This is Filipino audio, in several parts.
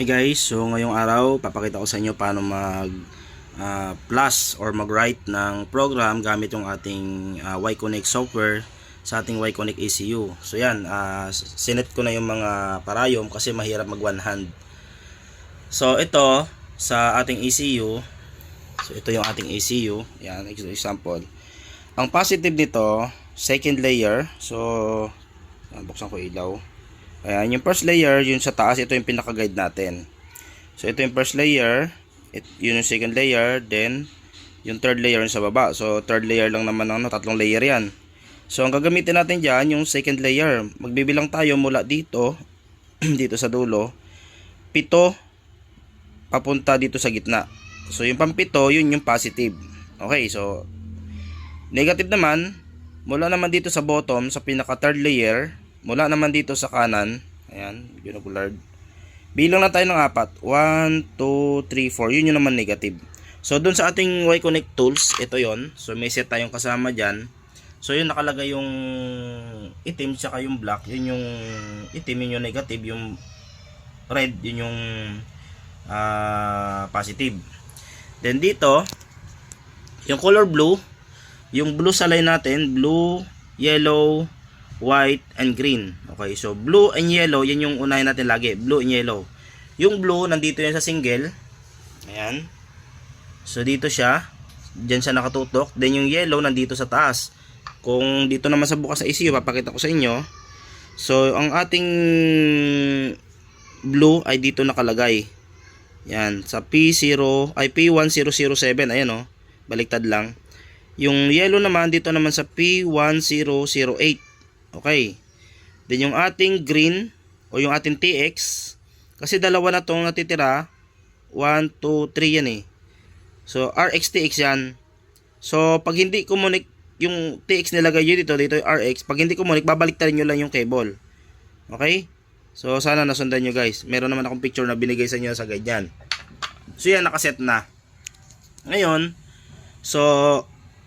Hi guys, so ngayong araw papakita ko sa inyo paano mag plus or mag-write ng program gamit yung ating Y-Connect software sa ating Y-Connect ECU. So yan, sinet ko na yung mga parayom kasi mahirap mag one hand. So ito sa ating ECU, so ito yung ating ECU, yan example. Ang positive nito, second layer, so buksan ko ilaw. Ayan, yung first layer, yun sa taas, ito yung pinaka-guide natin. So, ito yung first layer, yun yung second layer, then, yung third layer yung sa baba. So, third layer lang naman, tatlong layer yan. So, ang gagamitin natin dyan, yung second layer. Magbibilang tayo mula dito, dito sa dulo, 7, papunta dito sa gitna. So, yung pampito, yun yung positive. Okay, so, negative naman, mula naman dito sa bottom, sa pinaka-third layer, mula naman dito sa kanan, ayan, binocular. Bilang na tayo ng 4. 1, 2, 3, 4. Yun yung naman negative. So, dun sa ating Y-Connect tools, ito yon. So, may set tayong kasama dyan. So, yun nakalagay yung itim, tsaka yung black. Yun yung itim, yun yung negative. Yung red, yun yung positive. Then, dito, yung color blue, yung blue sa line natin, blue, yellow, white and green. Okay, so blue and yellow, yan yung unahin natin lagi, blue and yellow. Yung blue nandito yan sa single. Ayan. So dito siya, diyan siya nakatutok. Then yung yellow nandito sa taas. Kung dito naman sa bukas sa ECU, papakita ko sa inyo. So ang ating blue ay dito nakalagay. Yan, sa P1007, ayan oh. Baliktad lang. Yung yellow naman dito naman sa P1008. Okay. Then yung ating green o yung ating TX, kasi dalawa na tong natitira, 1, 2, 3 yan eh. So RX TX yan. So pag hindi kumunik yung TX nilagay nyo dito yung RX, pag hindi kumunik, babaliktarin nyo lang yung cable. Okay? So sana nasundan nyo guys. Meron naman akong picture na binigay sa inyo sa guide yan. So yan, nakaset na. Ngayon, so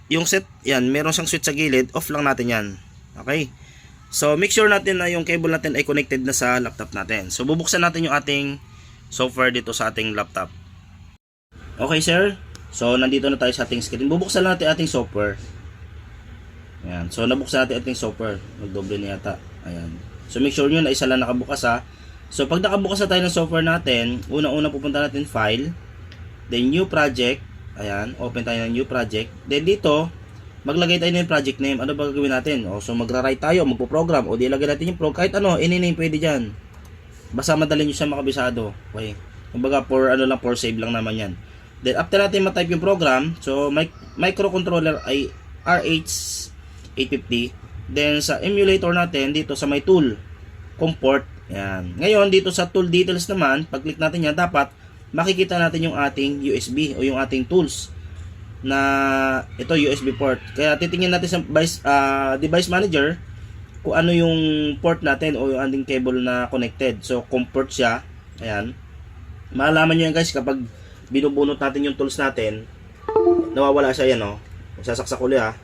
yung set yan, meron siyang switch sa gilid, off lang natin yan. Okay? So, make sure natin na yung cable natin ay connected na sa laptop natin. So, bubuksan natin yung ating software dito sa ating laptop. Okay, sir. So, nandito na tayo sa ating screen. Bubuksan natin ating software. Ayan. So, nabuksan natin ating software. Magdoble na yata. Ayan. So, make sure nyo na isa lang nakabukas ha. So, pag nakabukas na tayo ng software natin, una-una pupunta natin file. Then, new project. Ayan. Open tayo ng new project. Then, dito, maglagay tayo ng project name. Ano ba gagawin natin? O, so magra-write tayo, magpo-program. O di ilagay natin yung kahit ano, any name pwede dyan. Basta madali nyo siya makabisado. Okay. Kumbaga, for save lang naman yan. Then, after natin matype yung program, so, microcontroller ay RH850. Then, sa emulator natin, dito sa may tool, comport. Yan. Ngayon, dito sa tool details naman, pag-click natin yan, dapat makikita natin yung ating USB o yung ating tools na ito USB port. Kaya titingnan natin sa device manager kung ano yung port natin o yung ating cable na connected. So comport siya. Ayan. Maalaman nyo yan guys kapag binubunot natin yung tools natin, nawawala siya yan oh. Sasaksak ulit ha.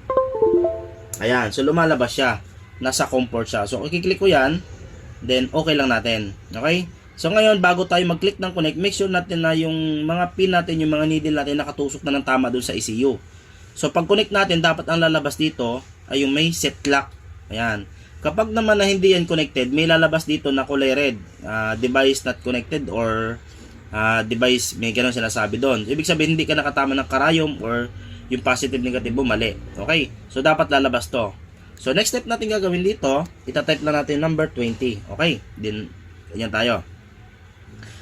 Ayan. So lumalabas siya. Nasa comport siya. So i-click ko yan. Then okay lang natin. Okay? So ngayon, bago tayo mag-click ng connect, make sure natin na yung mga pin natin, yung mga needle natin nakatusok na ng tama dun sa ECU. So pag connect natin, dapat ang lalabas dito ay yung may set clock. Ayan. Kapag naman na hindi yan connected, may lalabas dito na kulay red. Device not connected or device, may ganun sinasabi doon. Ibig sabihin, hindi ka nakatama ng karayom or yung positive negative mo, mali. Okay? So dapat lalabas to. So next step natin gagawin dito, itatype lang natin number 20. Okay? Then, ganyan tayo.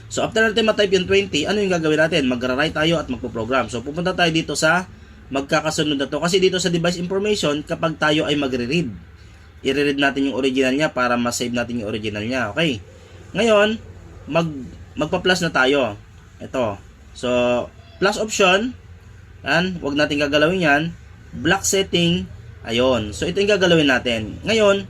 So after natin ma-type yung 20, ano yung gagawin natin? Magra-write tayo at magpo-program. So pupunta tayo dito sa magkakasunod na to. Kasi dito sa device information, kapag tayo ay magre-read, i-read natin yung original niya para ma-save natin yung original niya. Okay? Ngayon, magpa-plus na tayo. Ito. So, plus option, yan, wag natin gagalawin yan. Block setting, ayun. So ito yung gagalawin natin. Ngayon,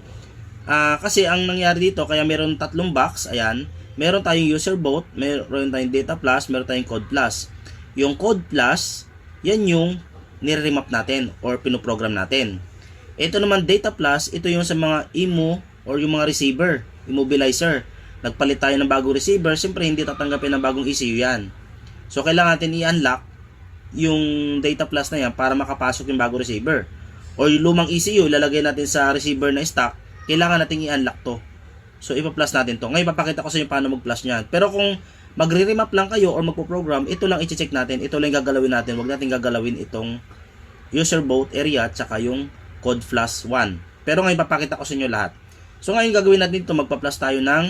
kasi ang nangyari dito, kaya meron tatlong box, ayan. Meron tayong user boot, meron tayong data plus, meron tayong code plus. Yung code plus, yan yung nire-remap natin or pinoprogram natin. Ito naman data plus, ito yung sa mga IMU or yung mga receiver, immobilizer. nagpalit tayo ng bagong receiver, siyempre hindi tatanggapin ng bagong ECU yan. So kailangan natin i-unlock yung data plus na yan para makapasok yung bagong receiver. O yung lumang ECU, lalagay natin sa receiver na stock, kailangan natin i-unlock to. So ipa-plus natin to. Ngayon papakita ko sa inyo paano mag-plus niyan. Pero kung magre-remap lang kayo or magpo-program, ito lang i-check natin, ito lang gagalawin natin. Huwag natin gagalawin itong user boat area at saka yung code plus 1. Pero ngayon papakita ko sa inyo lahat. So ngayon gagawin natin ito, magpa-plus tayo ng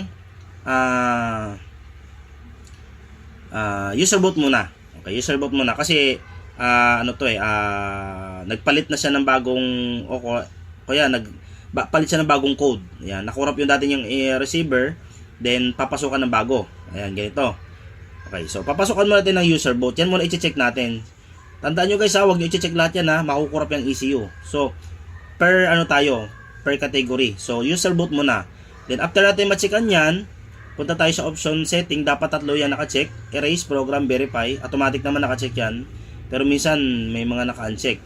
user boat muna. Okay, user boat muna kasi nagpalit na siya ng bagong palit siya ng bagong code. Ayan, nakurap yung dati yung receiver, then papasukan ng bago. Ayan, ganito. Okay, so papasukan muna natin ng user boat. Yan muna i-check natin. Tandaan nyo guys, huwag nyo i-check lahat yan, makukurap yung ECU. So per category. So user boot muna. Then after natin ma-checkan yan, punta tayo sa option setting, dapat tatlo yan naka-check. Erase, program, verify. Automatic naman naka-check yan. Pero minsan may mga naka-uncheck.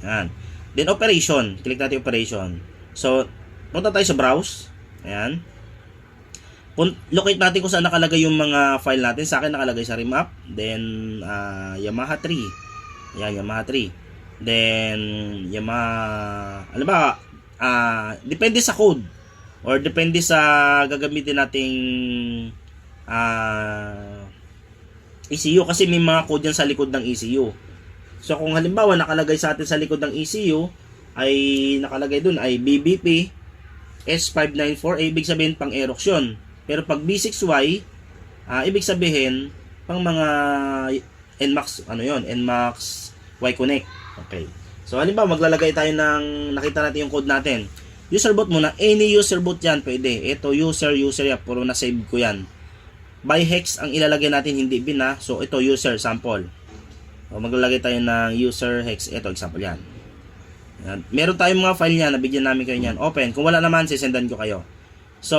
Ayan. Then operation, click natin operation. So punta tayo sa browse. Ayan. Locate natin kung saan nakalagay yung mga file natin. Sa akin nakalagay sa remap. Then Yamaha 3. Ayan, Yamaha 3. Then Yamaha, depende sa code or depende sa gagamitin nating ECU kasi may mga code yan sa likod ng ECU. So kung halimbawa nakalagay sa atin sa likod ng ECU ay nakalagay dun ay BBP S594, ibig sabihin pang Aerox yun. Pero pag B6Y, ibig sabihin pang mga NMAX, NMAX Y Connect. Okay. So halimbawa maglalagay tayo ng, nakita natin yung code natin. User boot muna, any user boot yan pwede. Ito user yan, puro na save ko yan. By hex ang ilalagay natin, hindi bin na. So ito user sample. So, maglalagay tayo ng user hex, ito example yan. Yan. Meron tayong mga file niyan, nabigyan namin kayo niyan. Open, kung wala naman sisendan ko kayo. So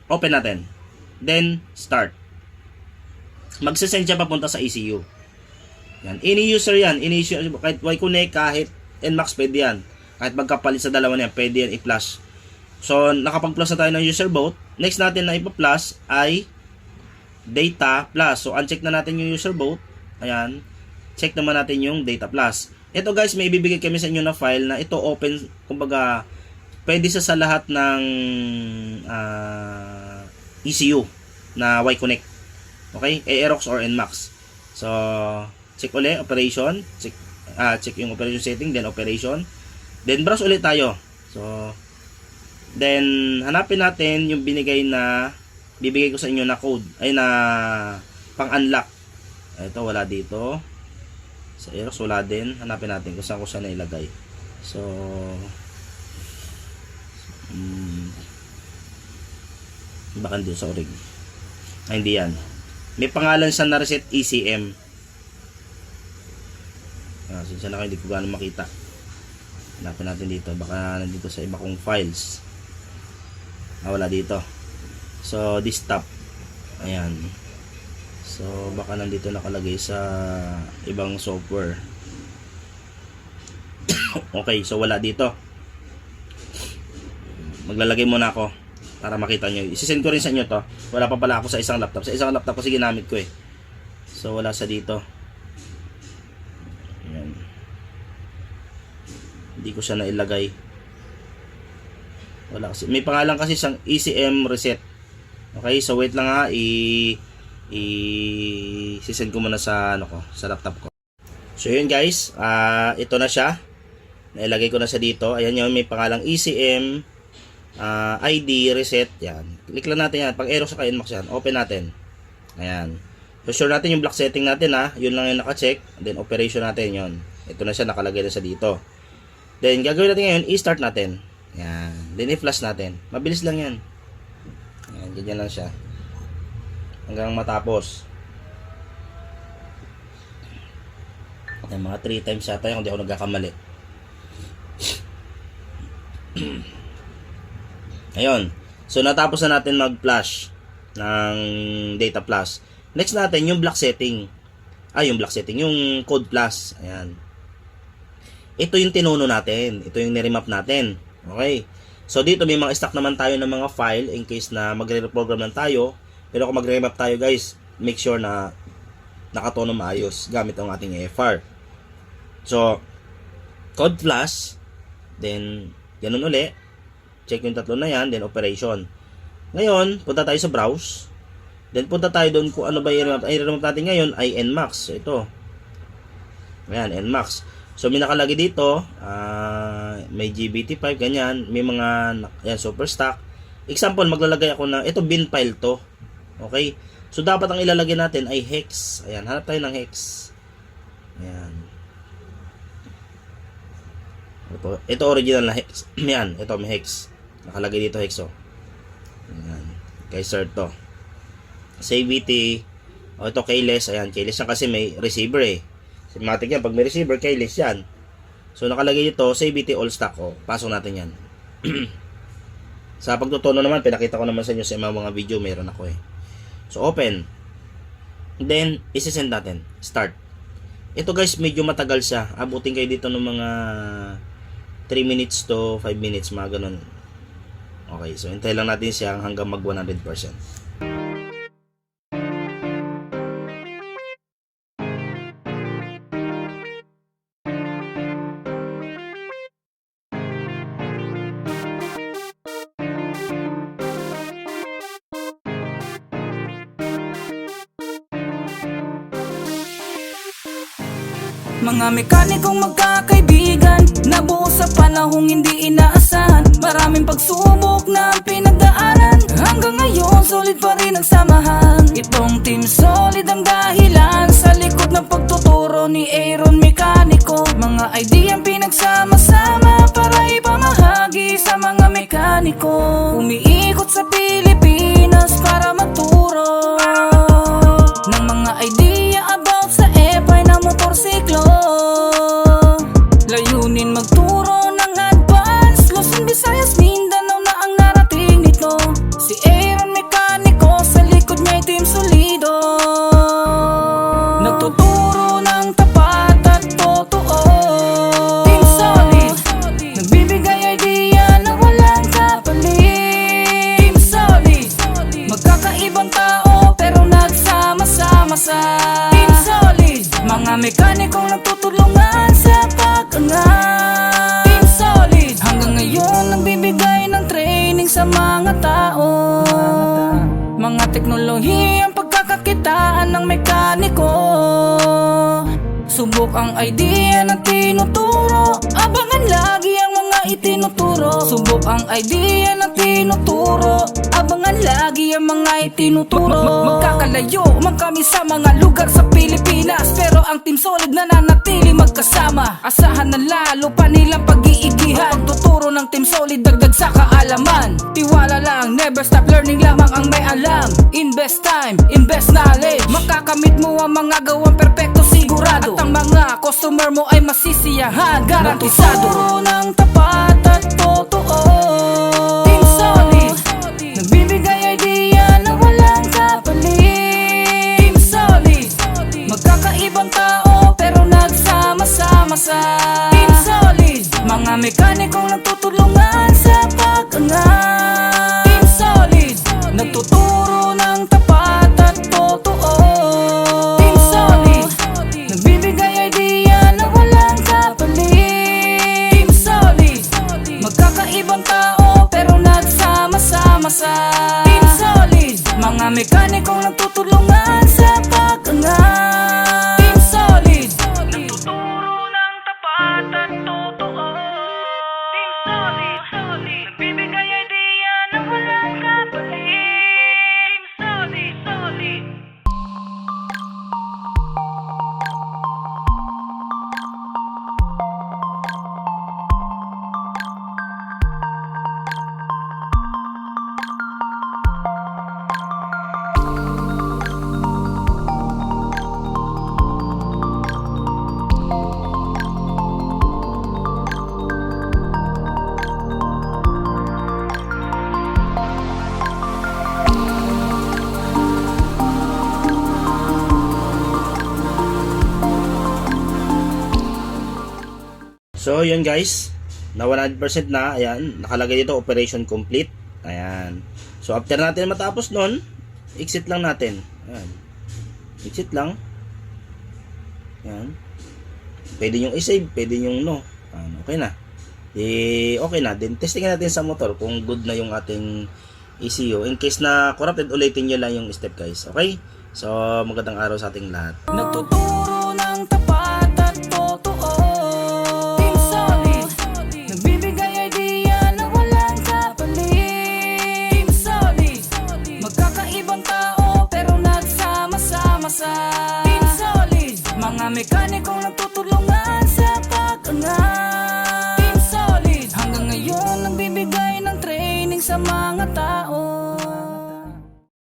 open natin. Then start. Magsesend siya papunta sa ECU. Yan. Any user yan. Any user, kahit Y-Connect, kahit NMAX, pwede yan. Kahit magkapalit sa dalawa na yan, pwede yan i-plus. So, nakapag-plus na tayo ng user boat. Next natin na ipa-plus ay data plus. So, uncheck na natin yung user boat. Ayan. Check naman natin yung data plus. Ito guys, may ibibigay kami sa inyo na file na ito open, kumbaga, pwede sa lahat ng ECU na Y-Connect. Okay? Aerox or NMAX. So, check ulit, operation. Check yung operation setting, then operation. Then, browse ulit tayo. So, then, hanapin natin yung bibigay ko sa inyo na code. Ay, na pang-unlock. Ito, wala dito. Sa Aerox, wala din. Hanapin natin kung saan na ilagay. So, baka doon sa orig. Ay, hindi yan. May pangalan siya na reset ECM. Sinsa na kayo, hindi ko gano'ng makita. Hanapin natin dito. Baka nandito sa iba kong files. Wala dito. So, desktop. Ayan. So, baka nandito nakalagay sa ibang software. Okay, so wala dito. Maglalagay muna ako para makita nyo. Isisend ko rin sa inyo to. Wala pa pala ako sa isang laptop. Sa isang laptop kasi ginamit ko eh. So, wala sa dito. Ayan. Hindi ko siya nailagay. Wala kasi. May pangalan kasi siyang ECM reset. Okay, so wait lang ha. I-send ko muna sa sa laptop ko. So yun guys, ito na siya. Nailagay ko na siya dito. Ayan yun, may pangalang ECM ID reset. Yan. Click lang natin yan. Pag Aerox sa NMAX yan, open natin. Ayan. So sure natin yung block setting natin ha. Yun lang yung naka-check. Then operation natin yun. Ito na siya, nakalagay na siya dito. Then gagawin natin ngayon, i-start natin. Yan. Then i-flash natin. Mabilis lang yan. Ayan, ganyan lang siya. Hanggang matapos. Okay, mga 3 times yata yung hindi ako nagkakamali. Ayun. So natapos na natin mag-flash ng data plus. Next natin yung block setting. Yung block setting, yung code plus. Ayan. Ito yung tinuno natin. Ito yung niremap natin. Okay. So dito may mga stock naman tayo ng mga file in case na magre-reprogram lang tayo. Pero kung magre-remap tayo guys, make sure na nakatono maayos gamit ang ating AFR. So, code flash, then ganun uli, check yung tatlo na yan, then operation. Ngayon, punta tayo sa browse, then punta tayo doon kung ano ba i-remap natin ngayon ay Nmax. So, ito. Ayan, Nmax. So, may nakalagay dito, may GBT5, ganyan, may mga, yan, super stock. Example, maglalagay ako ng, ito bin file to. Okay? So, dapat ang ilalagay natin ay hex. Ayan, hanap tayo ng hex. Ayan. Ito original na hex. Ayan, ito may hex. Nakalagay dito hex, oh. Ayan. Kay sir to. CVT. O, ito keyless. Ayan, keyless yan kasi may receiver eh. Matic yan. Pag may receiver, keyless yan. So, nakalagay dito, CVT all stock. O, pasok natin yan. Sa pagtutuno naman, pinakita ko naman sa inyo sa mga video, meron ako eh. So, open. Then, isi-send natin. Start. Ito guys, medyo matagal siya. Abutin kayo dito ng mga 3 minutes to 5 minutes, mga ganun. Okay, so hintay lang natin siya hanggang mag 100%. Mga mekanikong magkakaibigan, nabuo sa panahong hindi inaasahan. Maraming pagsubok na pinagdaanan, hanggang ngayon solid pa rin ang samahan. Itong Team Solid ang dahilan sa likod ng pagtuturo ni Aaron Mekaniko. Mga ideyang pinagsama-sama para ipamahagi sa mga mekaniko. Umiikot sa Pilipinas para magturo ng mga idea about sa e-bike na motorsiklo. Layunin magturo ng advance, Luzon, Visayas, Mindanao na ang narating nito. Si Aaron Mekaniko, sa likod niya'y Team Solido. Nagtuturo ng tapat at totoo. Team Solid, nagbibigay idea na walang kapalit. Team Solid, magkakaibang tao pero nagsama-sama sa Team Solid. Mga mekanikong nagtutulungan sa pag-angat. Team Solid, hanggang ngayon nagbibigay ng training sa mga tao. Mga teknolohiyang pagkakakitaan ng mekaniko. Subok ang idea na tinuturo, abangan lagi ang mga itinuturo. Subok ang idea na tinuturo, abangan lagi ang mga itinuturo. Magkakalayo man kami sa mga lugar sa Pilipinas, pero ang Team Solid nananatili magkasama. Asahan na lalo pa nilang pag-iigihan. Pagtuturo ng Team Solid dagdag sa kaalaman. Tiwala lang, never stop learning, lamang ang may alam. Invest time, invest knowledge, makakamit mo ang mga gawang perpekto sigurado. At ang mga customer mo ay masisiyahan, garantisado. Nagtuturo ng tapat at totoo. Team Solid, nagbibigay idea na walang kapalit. Team Solid, magkakaibang tao pero nagsama-sama sa Team Solid. Mga mekanikong nagtutulungan sa pag-angat. Team Solid, nagtuturo ng tapat at totoo. Team Solid, nagbibigay idea na walang kapalit. Team Solid, magkakaibang tao pero nagsama-sama sa Team Solid. Mga mekanikong nagtutulungan sa pag-angat. Team Solid, nagtuturo ng tapat at totoo. Team Solid, nagbibigay idea na walang kapalit. Team Solid. So, yun guys. na 100% na. Ayan, nakalagay dito operation complete. Ayan. So after natin matapos nun, exit lang natin. Ayan. Exit lang. Ayan. Pwede yung i-save, pwede yung no. Ayan, okay na. Okay na. Then testingin natin sa motor kung good na yung ating ECU. In case na corrupted, ulitin nyo lang yung step guys. Okay? So magandang araw sa ating lahat. Nagtuturo ng tapat at totoo. Team Solid, nagbibigay idea na walang kapalit. Team Solid, magkakaibang tao pero nagsama-sama sa Team Solid, mga mekanikong nagtutulungan sa pag-angat. Team Solid, hanggang ngayon nagbibigay ng training sa mga tao.